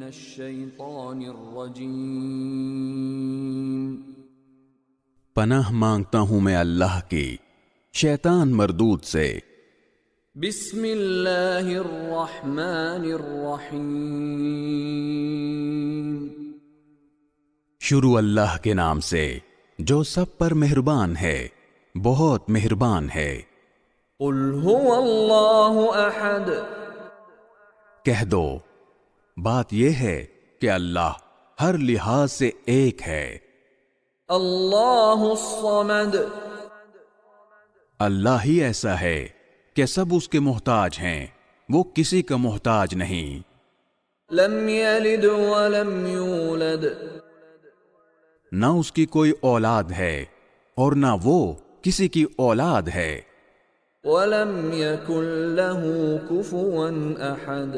الشیطان الرجیم۔ پناہ مانگتا ہوں میں اللہ کی شیطان مردود سے۔ بسم اللہ الرحمن الرحیم۔ شروع اللہ کے نام سے جو سب پر مہربان ہے، بہت مہربان ہے۔ قل هو اللہ احد۔ کہہ دو بات یہ ہے کہ اللہ ہر لحاظ سے ایک ہے۔ اللہ الصمد۔ اللہ ہی ایسا ہے کہ سب اس کے محتاج ہیں، وہ کسی کا محتاج نہیں۔ لم یلد ولم یولد۔ نہ اس کی کوئی اولاد ہے اور نہ وہ کسی کی اولاد ہے۔ ولم یکن له کفوا احد۔